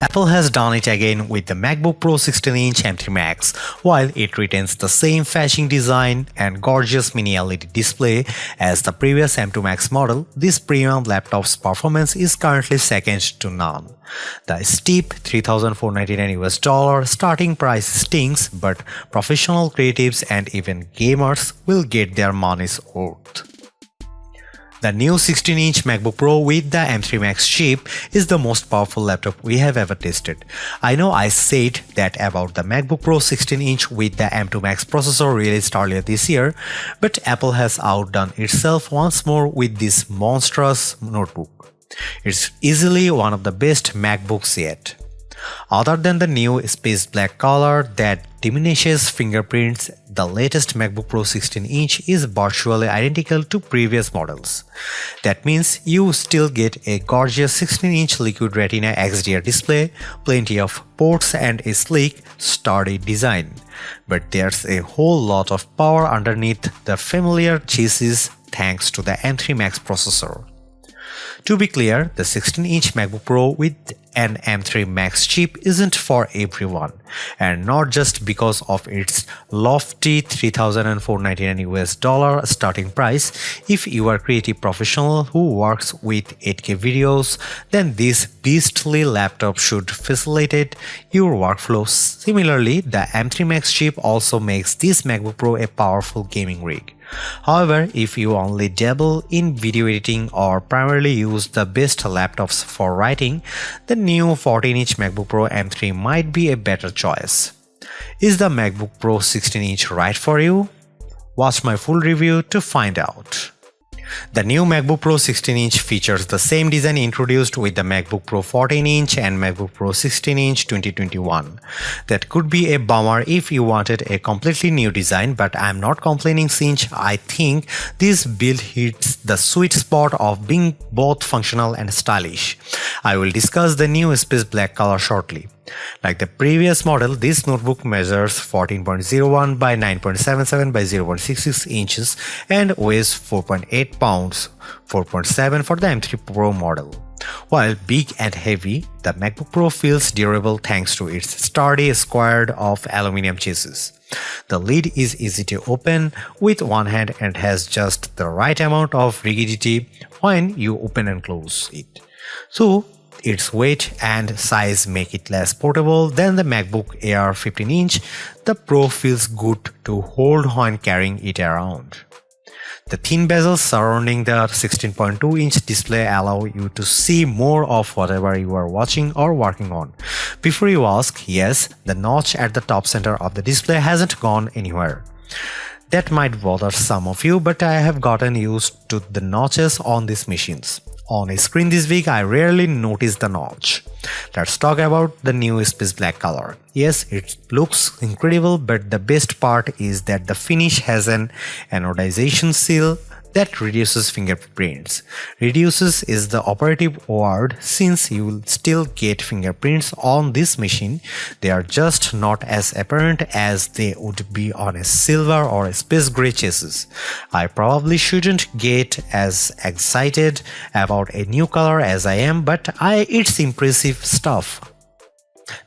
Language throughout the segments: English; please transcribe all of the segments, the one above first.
Apple has done it again with the MacBook Pro 16-inch M3 Max. While it retains the same fetching design and gorgeous mini LED display as the previous M2 Max model, this premium laptop's performance is currently second to none. The steep $3,499 starting price stings, but professional creatives and even gamers will get their money's worth. The new 16-inch MacBook Pro with the M3 Max chip is the most powerful laptop we have ever tested. I know I said that about the MacBook Pro 16-inch with the M2 Max processor released earlier this year, but Apple has outdone itself once more with this monstrous notebook. It's easily one of the best MacBooks yet. Other than the new space black color that diminishes fingerprints, the latest MacBook Pro 16-inch is virtually identical to previous models. That means you still get a gorgeous 16-inch Liquid Retina XDR display, plenty of ports and a sleek, sturdy design. But there's a whole lot of power underneath the familiar chassis thanks to the M3 Max processor. To be clear, the 16-inch MacBook Pro with an M3 Max chip isn't for everyone, and not just because of its lofty $3,499 starting price. If you are a creative professional who works with 8K videos, then this beastly laptop should facilitate your workflow. Similarly, the M3 Max chip also makes this MacBook Pro a powerful gaming rig. However, if you only dabble in video editing or primarily use the best laptops for writing, the new 14-inch MacBook Pro M3 might be a better choice. Is the MacBook Pro 16-inch right for you? Watch my full review to find out. The new MacBook Pro 16-inch features the same design introduced with the MacBook Pro 14-inch and MacBook Pro 16-inch 2021. That could be a bummer if you wanted a completely new design, but I'm not complaining since I think this build hits the sweet spot of being both functional and stylish. I will discuss the new space black color shortly. Like the previous model, this notebook measures 14.01 by 9.77 by 0.66 inches and weighs 4.8 pounds, 4.7 for the M3 Pro model. While big and heavy, the MacBook Pro feels durable thanks to its sturdy squared-off aluminum chassis. The lid is easy to open with one hand and has just the right amount of rigidity when you open and close it. So, its weight and size make it less portable than the MacBook Air 15-inch. The Pro feels good to hold when carrying it around. The thin bezels surrounding the 16.2-inch display allow you to see more of whatever you are watching or working on. Before you ask, yes, the notch at the top center of the display hasn't gone anywhere. That might bother some of you, but I have gotten used to the notches on these machines. On a screen this week, I rarely notice the notch. Let's talk about the new space black color. Yes, it looks incredible, but the best part is that the finish has an anodization seal that reduces fingerprints. Reduces is the operative word since you will still get fingerprints on this machine. They are just not as apparent as they would be on a silver or a space gray chassis. I probably shouldn't get as excited about a new color as I am, but it's impressive stuff.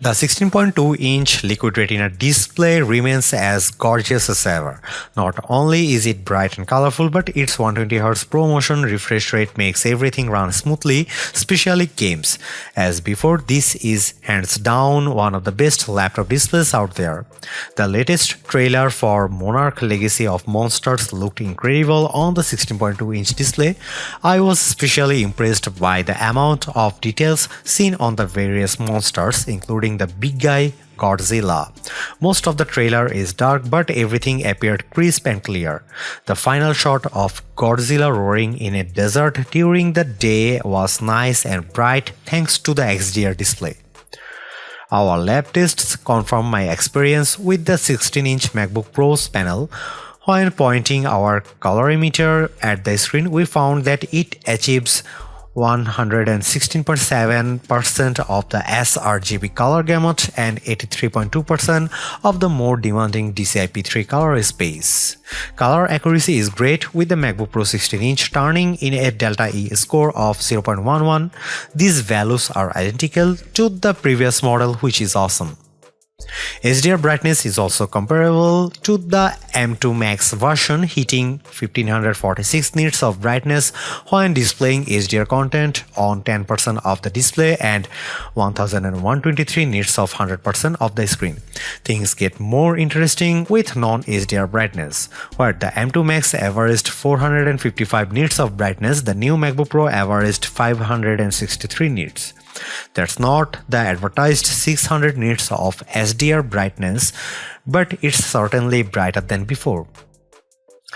The 16.2-inch Liquid Retina display remains as gorgeous as ever. Not only is it bright and colorful, but its 120Hz ProMotion refresh rate makes everything run smoothly, especially games. As before, this is hands down one of the best laptop displays out there. The latest trailer for Monarch Legacy of Monsters looked incredible on the 16.2-inch display. I was especially impressed by the amount of details seen on the various monsters, including the big guy Godzilla. Most of the trailer is dark, but everything appeared crisp and clear. The final shot of Godzilla roaring in a desert during the day was nice and bright thanks to the XDR display. Our lab tests confirm my experience with the 16-inch MacBook Pro's panel. When pointing our colorimeter at the screen, we found that it achieves 116.7% of the sRGB color gamut, and 83.2% of the more demanding DCI-P3 color space. Color accuracy is great, with the MacBook Pro 16-inch turning in a Delta E score of 0.11. These values are identical to the previous model, which is awesome. HDR brightness is also comparable to the M2 Max version, hitting 1546 nits of brightness when displaying HDR content on 10% of the display and 1123 nits of 100% of the screen. Things get more interesting with non-HDR brightness. Where the M2 Max averaged 455 nits of brightness, the new MacBook Pro averaged 563 nits. That's not the advertised 600 nits of HDR brightness, but it's certainly brighter than before.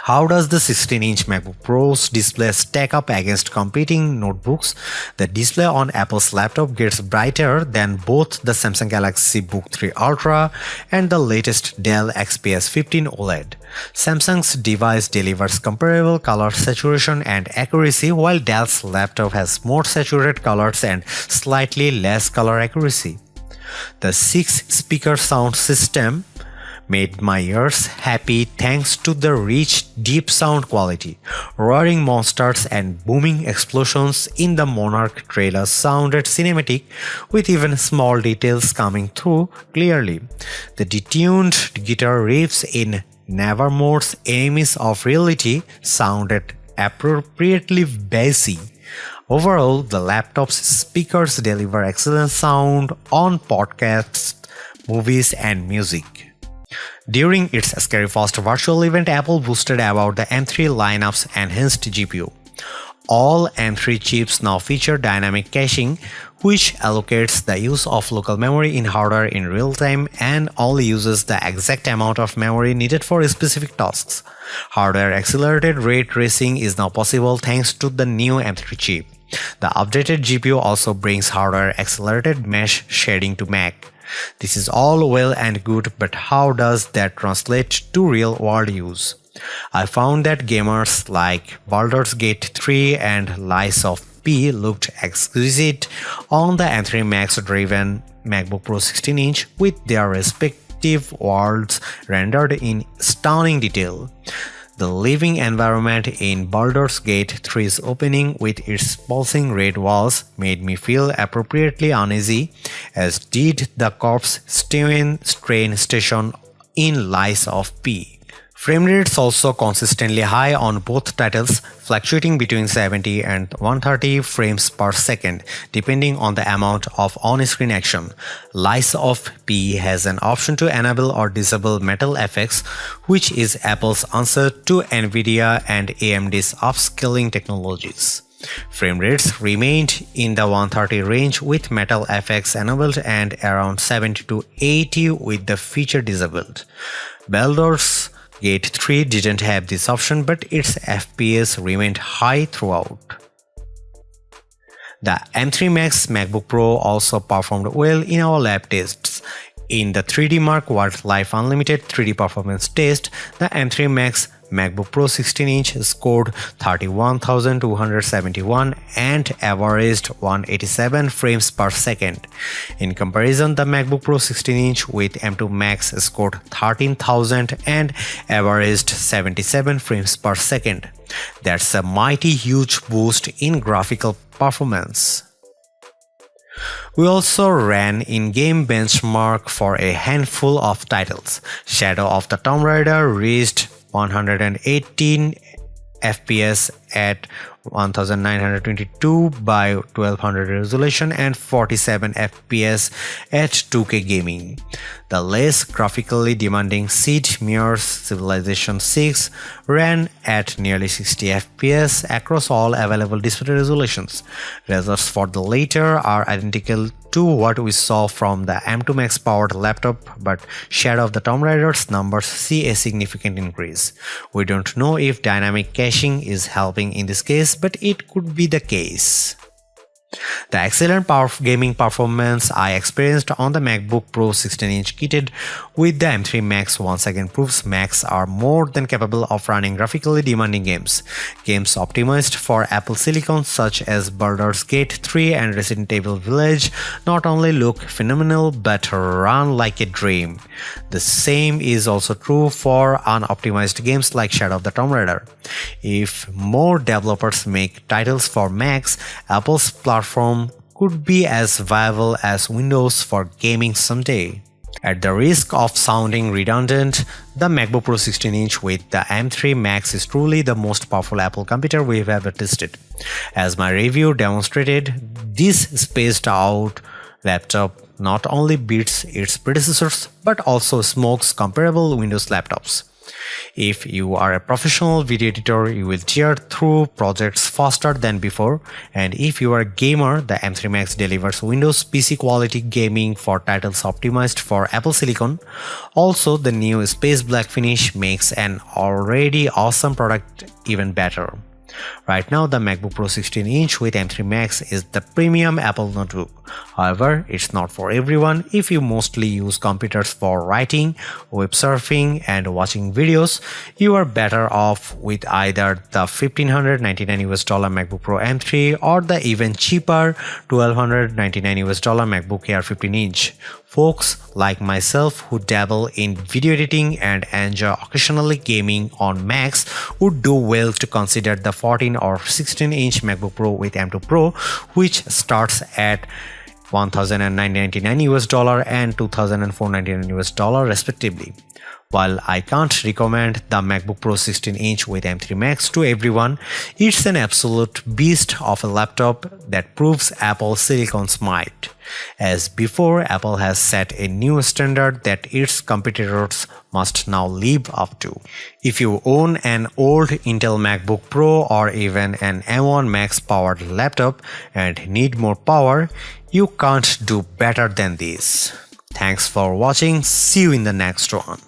How does the 16-inch MacBook Pro's display stack up against competing notebooks? The display on Apple's laptop gets brighter than both the Samsung Galaxy Book 3 Ultra and the latest Dell XPS 15 OLED. Samsung's device delivers comparable color saturation and accuracy, while Dell's laptop has more saturated colors and slightly less color accuracy. The 6-speaker sound system made my ears happy thanks to the rich, deep sound quality. Roaring monsters and booming explosions in the Monarch trailer sounded cinematic, with even small details coming through clearly. The detuned guitar riffs in Nevermore's Enemies of Reality sounded appropriately bassy. Overall, the laptop's speakers deliver excellent sound on podcasts, movies, and music. During its Scary Fast virtual event, Apple boasted about the M3 lineup's enhanced GPU. All M3 chips now feature dynamic caching, which allocates the use of local memory in hardware in real time and only uses the exact amount of memory needed for specific tasks. Hardware accelerated ray tracing is now possible thanks to the new M3 chip. The updated GPU also brings hardware accelerated mesh shading to Mac. This is all well and good, but how does that translate to real-world use? I found that gamers like Baldur's Gate 3 and Lies of P looked exquisite on the M3 Max-driven MacBook Pro 16-inch, with their respective worlds rendered in stunning detail. The living environment in Baldur's Gate 3's opening, with its pulsing red walls, made me feel appropriately uneasy, as did the corpse train station in Lies of P. Frame rates also consistently high on both titles, fluctuating between 70 and 130 frames per second, depending on the amount of on-screen action. Lies of P has an option to enable or disable metal effects, which is Apple's answer to Nvidia and AMD's upscaling technologies. Frame rates remained in the 130 range with metal effects enabled and around 70 to 80 with the feature disabled. Baldur's Gate 3 didn't have this option, but its FPS remained high throughout. The M3 Max MacBook Pro also performed well in our lab tests. In the 3D Mark Wildlife Unlimited 3D Performance test, the M3 Max MacBook Pro 16-inch scored 31,271 and averaged 187 frames per second. In comparison, the MacBook Pro 16-inch with M2 Max scored 13,000 and averaged 77 frames per second. That's a mighty huge boost in graphical performance. We also ran in-game benchmark for a handful of titles. Shadow of the Tomb Raider reached 118 FPS at 1922 by 1200 resolution and 47 FPS at 2K gaming. The less graphically demanding Sid Meier's Civilization 6 ran at nearly 60 FPS across all available display resolutions. Results for the latter are identical to what we saw from the M2 Max powered laptop, but Shadow of the Tomb Raider's numbers see a significant increase. We don't know if dynamic caching is helping in this case, but it could be the case. The excellent gaming performance I experienced on the MacBook Pro 16-inch kitted with the M3 Max once again proves Macs are more than capable of running graphically demanding games. Games optimized for Apple Silicon such as Baldur's Gate 3 and Resident Evil Village not only look phenomenal but run like a dream. The same is also true for unoptimized games like Shadow of the Tomb Raider. If more developers make titles for Macs, Apple's platform could be as viable as Windows for gaming someday. At the risk of sounding redundant, the MacBook Pro 16-inch with the M3 Max is truly the most powerful Apple computer we've ever tested. As my review demonstrated, this spaced-out laptop not only beats its predecessors but also smokes comparable Windows laptops. If you are a professional video editor, you will tear through projects faster than before, and if you are a gamer, the M3 Max delivers Windows PC quality gaming for titles optimized for Apple Silicon. Also, the new space black finish makes an already awesome product even better. Right now, the MacBook Pro 16-inch with M3 Max is the premium Apple notebook. However, it's not for everyone. If you mostly use computers for writing, web surfing, and watching videos, you are better off with either the $1,599 MacBook Pro M3 or the even cheaper $1,299 MacBook Air 15-inch. Folks like myself who dabble in video editing and enjoy occasionally gaming on Macs would do well to consider the 14 or 16-inch MacBook Pro with M2 Pro, which starts at $1,999 and $2,499 respectively. While I can't recommend the MacBook Pro 16-inch with M3 Max to everyone, it's an absolute beast of a laptop that proves Apple Silicon's might. As before, Apple has set a new standard that its competitors must now live up to. If you own an old Intel MacBook Pro or even an M1 Max powered laptop and need more power, you can't do better than this. Thanks for watching. See you in the next one.